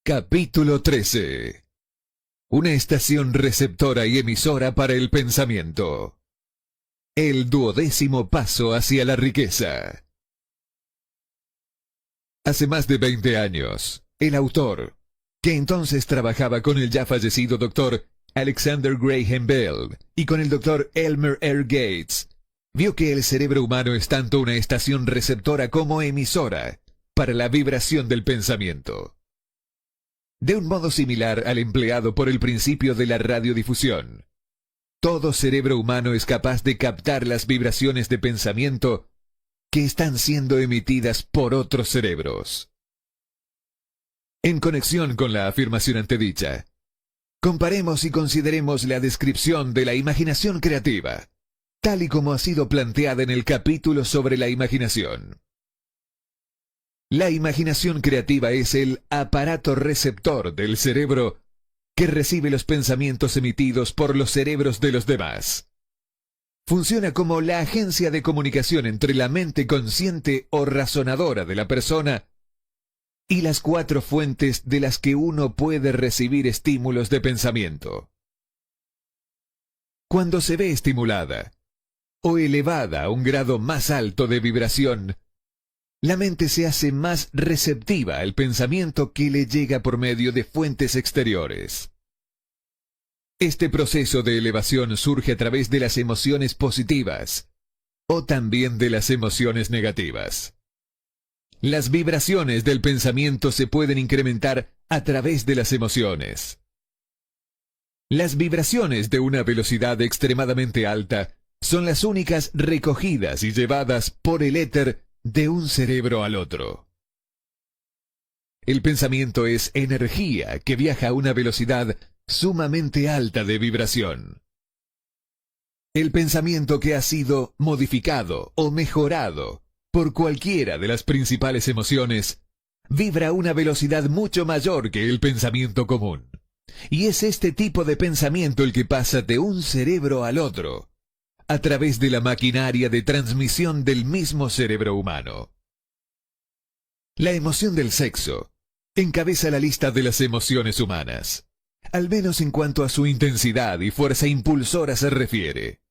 Capítulo 13. Una estación receptora y emisora para el pensamiento. El 12º paso hacia la riqueza. Hace más de 20 años, el autor, que entonces trabajaba con el ya fallecido Dr. Alexander Graham Bell y con el Dr. Elmer R. Gates, vio que el cerebro humano es tanto una estación receptora como emisora para la vibración del pensamiento. De un modo similar al empleado por el principio de la radiodifusión, todo cerebro humano es capaz de captar las vibraciones de pensamiento que están siendo emitidas por otros cerebros. En conexión con la afirmación antedicha, comparemos y consideremos la descripción de la imaginación creativa, tal y como ha sido planteada en el capítulo sobre la imaginación. La imaginación creativa es el aparato receptor del cerebro que recibe los pensamientos emitidos por los cerebros de los demás. Funciona como la agencia de comunicación entre la mente consciente o razonadora de la persona y las 4 fuentes de las que uno puede recibir estímulos de pensamiento. Cuando se ve estimulada o elevada a un grado más alto de vibración, la mente se hace más receptiva al pensamiento que le llega por medio de fuentes exteriores. Este proceso de elevación surge a través de las emociones positivas o también de las emociones negativas. Las vibraciones del pensamiento se pueden incrementar a través de las emociones. Las vibraciones de una velocidad extremadamente alta son las únicas recogidas y llevadas por el éter de un cerebro al otro. El pensamiento es energía que viaja a una velocidad sumamente alta de vibración. El pensamiento que ha sido modificado o mejorado por cualquiera de las principales emociones vibra a una velocidad mucho mayor que el pensamiento común. Y es este tipo de pensamiento el que pasa de un cerebro al otro, a través de la maquinaria de transmisión del mismo cerebro humano. La emoción del sexo encabeza la lista de las emociones humanas, al menos en cuanto a su intensidad y fuerza impulsora se refiere.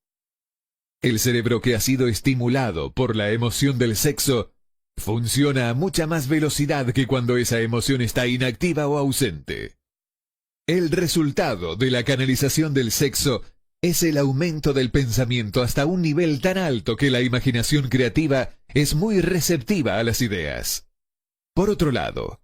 El cerebro que ha sido estimulado por la emoción del sexo funciona a mucha más velocidad que cuando esa emoción está inactiva o ausente. El resultado de la canalización del sexo es el aumento del pensamiento hasta un nivel tan alto que la imaginación creativa es muy receptiva a las ideas. Por otro lado,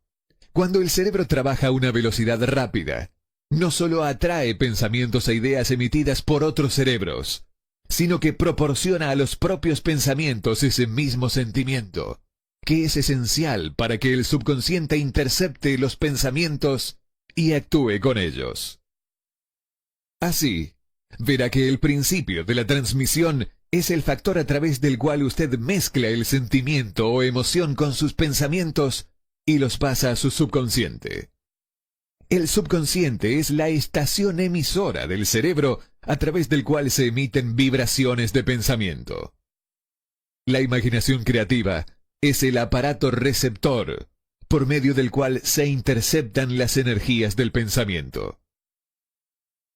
cuando el cerebro trabaja a una velocidad rápida, no solo atrae pensamientos e ideas emitidas por otros cerebros, sino que proporciona a los propios pensamientos ese mismo sentimiento, que es esencial para que el subconsciente intercepte los pensamientos y actúe con ellos. Así, verá que el principio de la transmisión es el factor a través del cual usted mezcla el sentimiento o emoción con sus pensamientos y los pasa a su subconsciente. El subconsciente es la estación emisora del cerebro a través del cual se emiten vibraciones de pensamiento. La imaginación creativa es el aparato receptor por medio del cual se interceptan las energías del pensamiento.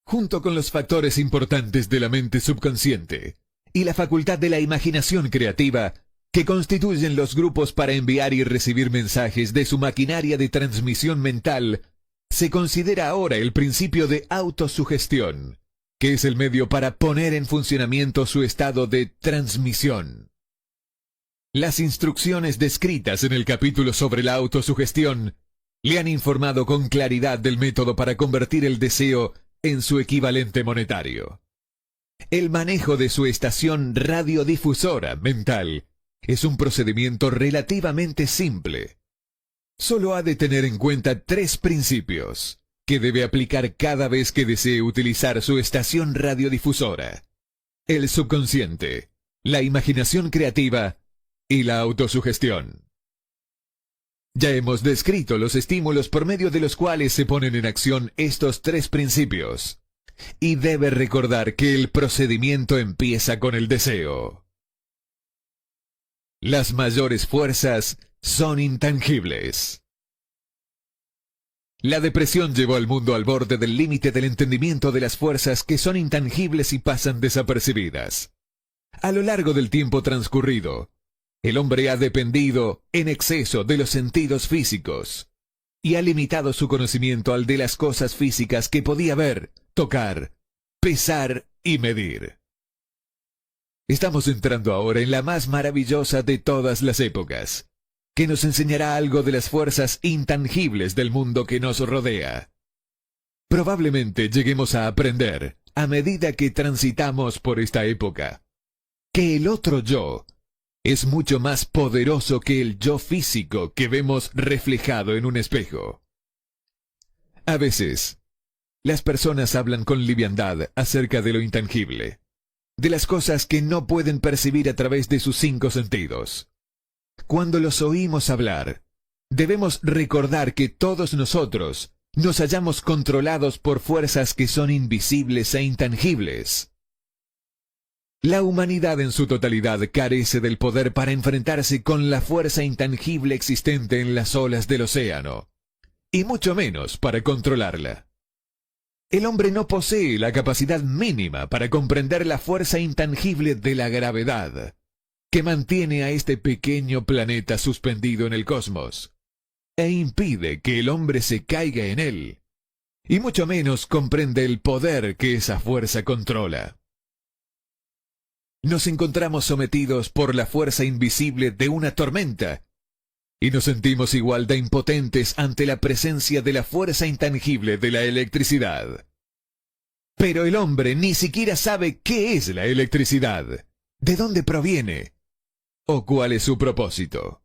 Junto con los factores importantes de la mente subconsciente y la facultad de la imaginación creativa, que constituyen los grupos para enviar y recibir mensajes de su maquinaria de transmisión mental, se considera ahora el principio de autosugestión, que es el medio para poner en funcionamiento su estado de transmisión. Las instrucciones descritas en el capítulo sobre la autosugestión le han informado con claridad del método para convertir el deseo en su equivalente monetario. El manejo de su estación radiodifusora mental es un procedimiento relativamente simple. Solo ha de tener en cuenta 3 principios que debe aplicar cada vez que desee utilizar su estación radiodifusora: el subconsciente, la imaginación creativa y la autosugestión. Ya hemos descrito los estímulos por medio de los cuales se ponen en acción estos 3 principios, y debe recordar que el procedimiento empieza con el deseo. Las mayores fuerzas son intangibles. La depresión llevó al mundo al borde del límite del entendimiento de las fuerzas que son intangibles y pasan desapercibidas. A lo largo del tiempo transcurrido, el hombre ha dependido en exceso de los sentidos físicos y ha limitado su conocimiento al de las cosas físicas que podía ver, tocar, pesar y medir. Estamos entrando ahora en la más maravillosa de todas las épocas, que nos enseñará algo de las fuerzas intangibles del mundo que nos rodea. Probablemente lleguemos a aprender, a medida que transitamos por esta época, que el otro yo es mucho más poderoso que el yo físico que vemos reflejado en un espejo. A veces, las personas hablan con liviandad acerca de lo intangible, de las cosas que no pueden percibir a través de sus 5 sentidos. Cuando los oímos hablar, debemos recordar que todos nosotros nos hallamos controlados por fuerzas que son invisibles e intangibles. La humanidad en su totalidad carece del poder para enfrentarse con la fuerza intangible existente en las olas del océano, y mucho menos para controlarla. El hombre no posee la capacidad mínima para comprender la fuerza intangible de la gravedad, que mantiene a este pequeño planeta suspendido en el cosmos, e impide que el hombre se caiga en él, y mucho menos comprende el poder que esa fuerza controla. Nos encontramos sometidos por la fuerza invisible de una tormenta, y nos sentimos igual de impotentes ante la presencia de la fuerza intangible de la electricidad. Pero el hombre ni siquiera sabe qué es la electricidad, de dónde proviene, o cuál es su propósito.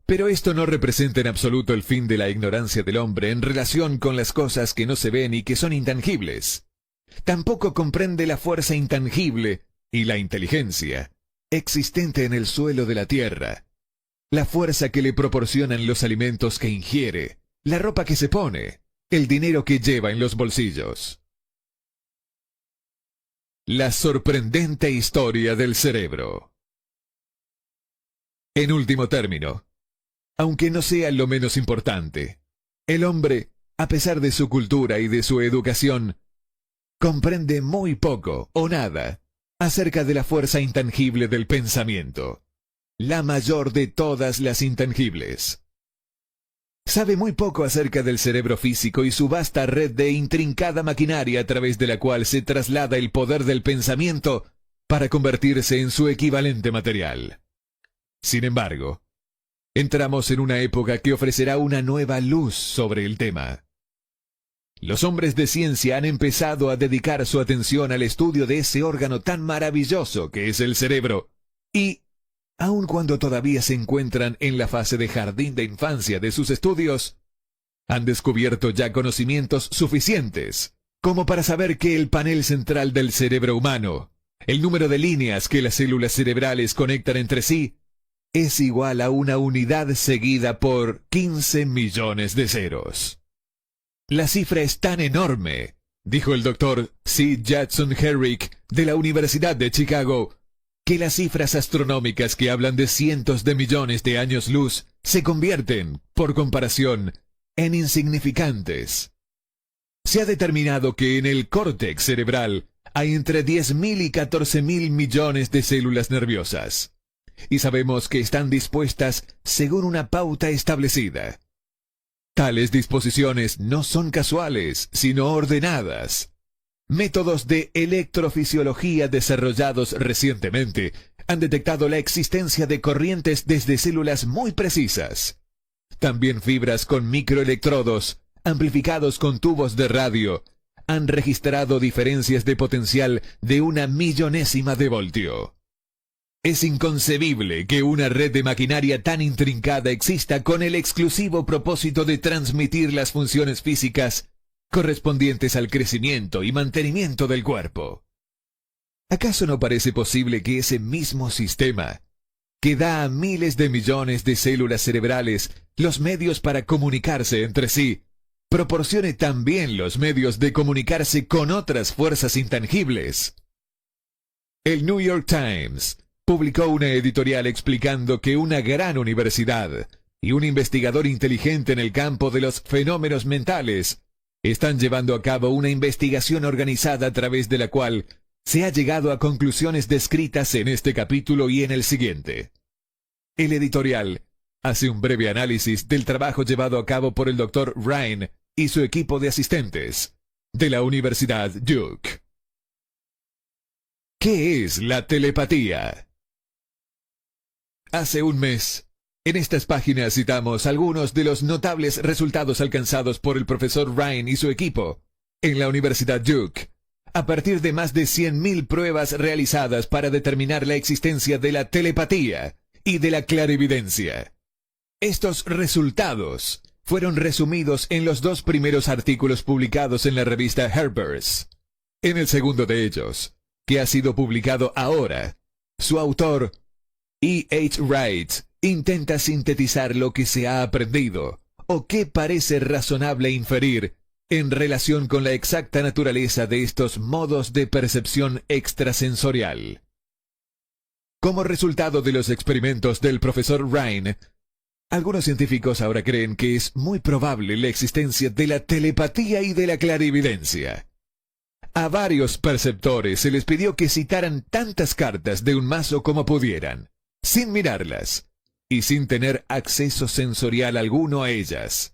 Pero esto no representa en absoluto el fin de la ignorancia del hombre en relación con las cosas que no se ven y que son intangibles. Tampoco comprende la fuerza intangible y la inteligencia existente en el suelo de la tierra, la fuerza que le proporcionan los alimentos que ingiere, la ropa que se pone, el dinero que lleva en los bolsillos. La sorprendente historia del cerebro. En último término, aunque no sea lo menos importante, el hombre, a pesar de su cultura y de su educación, comprende muy poco o nada acerca de la fuerza intangible del pensamiento, la mayor de todas las intangibles. Sabe muy poco acerca del cerebro físico y su vasta red de intrincada maquinaria a través de la cual se traslada el poder del pensamiento para convertirse en su equivalente material. Sin embargo, entramos en una época que ofrecerá una nueva luz sobre el tema. Los hombres de ciencia han empezado a dedicar su atención al estudio de ese órgano tan maravilloso que es el cerebro, y, aun cuando todavía se encuentran en la fase de jardín de infancia de sus estudios, han descubierto ya conocimientos suficientes como para saber que el panel central del cerebro humano, el número de líneas que las células cerebrales conectan entre sí, es igual a una unidad seguida por 15 millones de ceros. La cifra es tan enorme, dijo el doctor C. Judson Herrick de la Universidad de Chicago, que las cifras astronómicas que hablan de cientos de millones de años luz se convierten, por comparación, en insignificantes. Se ha determinado que en el córtex cerebral hay entre 10.000 y 14.000 millones de células nerviosas, y sabemos que están dispuestas según una pauta establecida. Tales disposiciones no son casuales, sino ordenadas. Métodos de electrofisiología desarrollados recientemente han detectado la existencia de corrientes desde células muy precisas. También fibras con microelectrodos, amplificados con tubos de radio, han registrado diferencias de potencial de 1/1000ª de voltio. Es inconcebible que una red de maquinaria tan intrincada exista con el exclusivo propósito de transmitir las funciones físicas correspondientes al crecimiento y mantenimiento del cuerpo. ¿Acaso no parece posible que ese mismo sistema, que da a miles de millones de células cerebrales los medios para comunicarse entre sí, proporcione también los medios de comunicarse con otras fuerzas intangibles? El New York Times publicó una editorial explicando que una gran universidad, y un investigador inteligente en el campo de los fenómenos mentales están llevando a cabo una investigación organizada a través de la cual se ha llegado a conclusiones descritas en este capítulo y en el siguiente. El editorial hace un breve análisis del trabajo llevado a cabo por el Dr. Rhine y su equipo de asistentes de la Universidad Duke. ¿Qué es la telepatía? Hace un mes, en estas páginas citamos algunos de los notables resultados alcanzados por el profesor Rhine y su equipo en la Universidad Duke, a partir de más de 100.000 pruebas realizadas para determinar la existencia de la telepatía y de la clarividencia. Estos resultados fueron resumidos en los 2 primeros artículos publicados en la revista Harper's. En el segundo de ellos, que ha sido publicado ahora, su autor, E. H. Wright, intenta sintetizar lo que se ha aprendido, o qué parece razonable inferir, en relación con la exacta naturaleza de estos modos de percepción extrasensorial. Como resultado de los experimentos del profesor Rhine, algunos científicos ahora creen que es muy probable la existencia de la telepatía y de la clarividencia. A varios perceptores se les pidió que citaran tantas cartas de un mazo como pudieran, sin mirarlas y sin tener acceso sensorial alguno a ellas.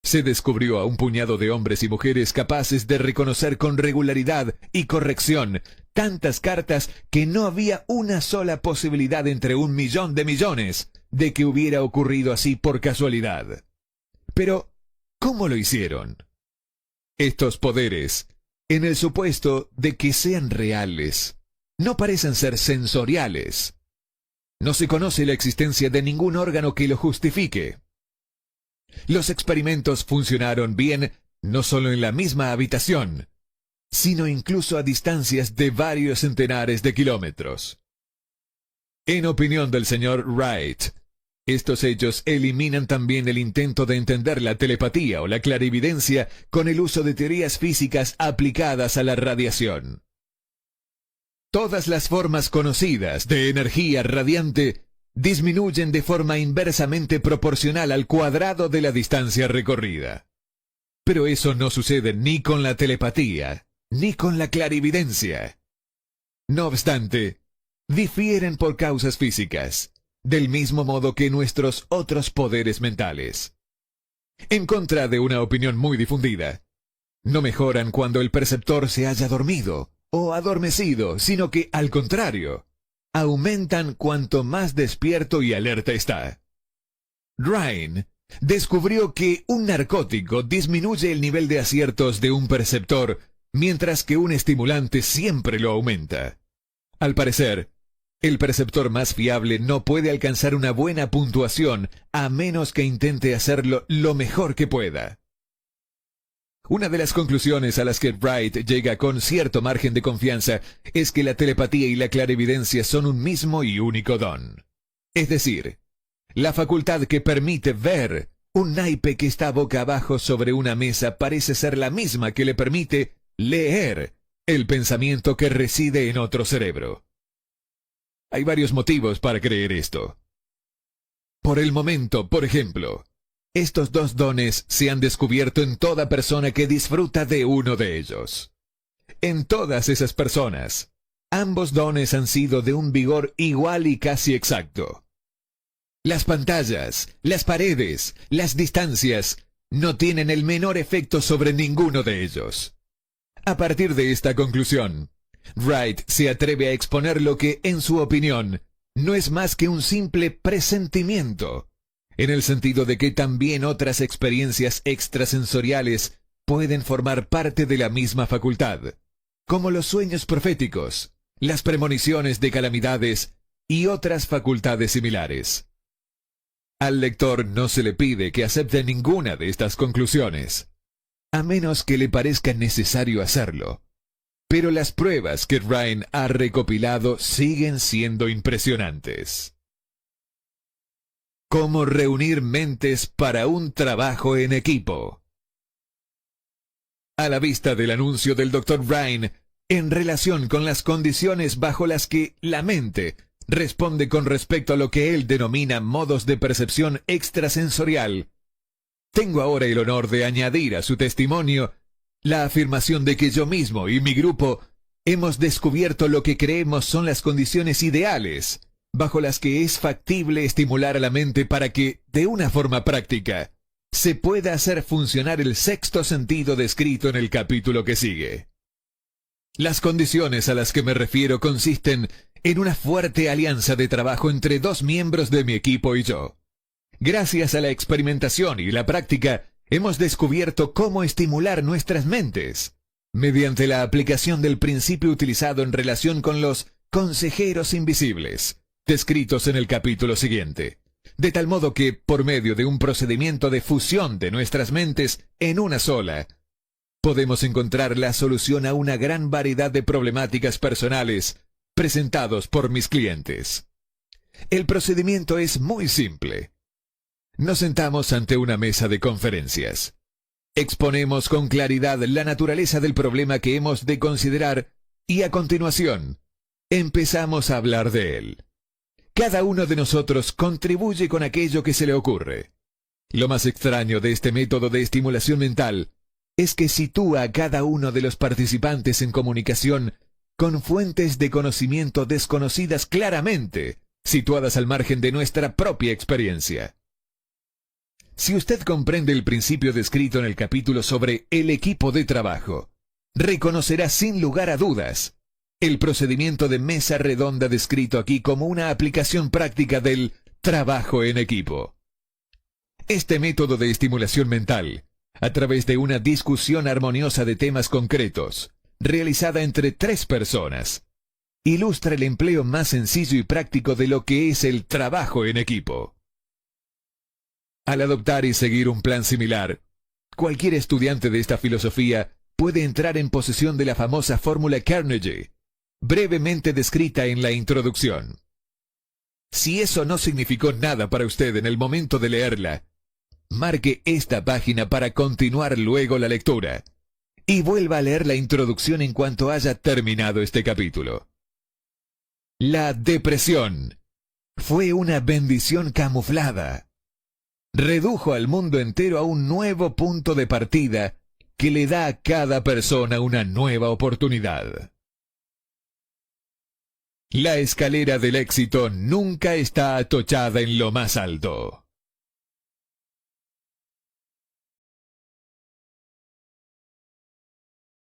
Se descubrió a un puñado de hombres y mujeres capaces de reconocer con regularidad y corrección tantas cartas que no había una sola posibilidad entre 1.000.000 de millones de que hubiera ocurrido así por casualidad. Pero, ¿cómo lo hicieron? Estos poderes, en el supuesto de que sean reales, no parecen ser sensoriales. No se conoce la existencia de ningún órgano que lo justifique. Los experimentos funcionaron bien no solo en la misma habitación, sino incluso a distancias de varios centenares de kilómetros. En opinión del señor Wright, estos hechos eliminan también el intento de entender la telepatía o la clarividencia con el uso de teorías físicas aplicadas a la radiación. Todas las formas conocidas de energía radiante disminuyen de forma inversamente proporcional al cuadrado de la distancia recorrida. Pero eso no sucede ni con la telepatía, ni con la clarividencia. No obstante, difieren por causas físicas, del mismo modo que nuestros otros poderes mentales. En contra de una opinión muy difundida, no mejoran cuando el perceptor se haya dormido o adormecido, sino que, al contrario, aumentan cuanto más despierto y alerta está. Rhine descubrió que un narcótico disminuye el nivel de aciertos de un perceptor, mientras que un estimulante siempre lo aumenta. Al parecer, el perceptor más fiable no puede alcanzar una buena puntuación a menos que intente hacerlo lo mejor que pueda. Una de las conclusiones a las que Wright llega con cierto margen de confianza es que la telepatía y la clarividencia son un mismo y único don. Es decir, la facultad que permite ver un naipe que está boca abajo sobre una mesa parece ser la misma que le permite leer el pensamiento que reside en otro cerebro. Hay varios motivos para creer esto. Por el momento, por ejemplo, estos 2 dones se han descubierto en toda persona que disfruta de uno de ellos. En todas esas personas, ambos dones han sido de un vigor igual y casi exacto. Las pantallas, las paredes, las distancias, no tienen el menor efecto sobre ninguno de ellos. A partir de esta conclusión, Wright se atreve a exponer lo que, en su opinión, no es más que un simple presentimiento, en el sentido de que también otras experiencias extrasensoriales pueden formar parte de la misma facultad, como los sueños proféticos, las premoniciones de calamidades y otras facultades similares. Al lector no se le pide que acepte ninguna de estas conclusiones, a menos que le parezca necesario hacerlo. Pero las pruebas que Rhine ha recopilado siguen siendo impresionantes. ¿Cómo reunir mentes para un trabajo en equipo? A la vista del anuncio del Dr. Rhine en relación con las condiciones bajo las que la mente responde con respecto a lo que él denomina modos de percepción extrasensorial. Tengo ahora el honor de añadir a su testimonio la afirmación de que yo mismo y mi grupo hemos descubierto lo que creemos son las condiciones ideales bajo las que es factible estimular a la mente para que, de una forma práctica, se pueda hacer funcionar el sexto sentido descrito en el capítulo que sigue. Las condiciones a las que me refiero consisten en una fuerte alianza de trabajo entre dos miembros de mi equipo y yo. Gracias a la experimentación y la práctica, hemos descubierto cómo estimular nuestras mentes, mediante la aplicación del principio utilizado en relación con los consejeros invisibles, descritos en el capítulo siguiente, de tal modo que, por medio de un procedimiento de fusión de nuestras mentes en una sola, podemos encontrar la solución a una gran variedad de problemáticas personales presentados por mis clientes. El procedimiento es muy simple. Nos sentamos ante una mesa de conferencias. Exponemos con claridad la naturaleza del problema que hemos de considerar y a continuación empezamos a hablar de él. Cada uno de nosotros contribuye con aquello que se le ocurre. Lo más extraño de este método de estimulación mental es que sitúa a cada uno de los participantes en comunicación con fuentes de conocimiento desconocidas claramente, situadas al margen de nuestra propia experiencia. Si usted comprende el principio descrito en el capítulo sobre el equipo de trabajo, reconocerá sin lugar a dudas el procedimiento de mesa redonda descrito aquí como una aplicación práctica del trabajo en equipo. Este método de estimulación mental, a través de una discusión armoniosa de temas concretos, realizada entre tres personas, ilustra el empleo más sencillo y práctico de lo que es el trabajo en equipo. Al adoptar y seguir un plan similar, cualquier estudiante de esta filosofía puede entrar en posesión de la famosa fórmula Carnegie, brevemente descrita en la introducción. Si eso no significó nada para usted en el momento de leerla, marque esta página para continuar luego la lectura y vuelva a leer la introducción en cuanto haya terminado este capítulo. La depresión fue una bendición camuflada. Redujo al mundo entero a un nuevo punto de partida que le da a cada persona una nueva oportunidad. La escalera del éxito nunca está atochada en lo más alto.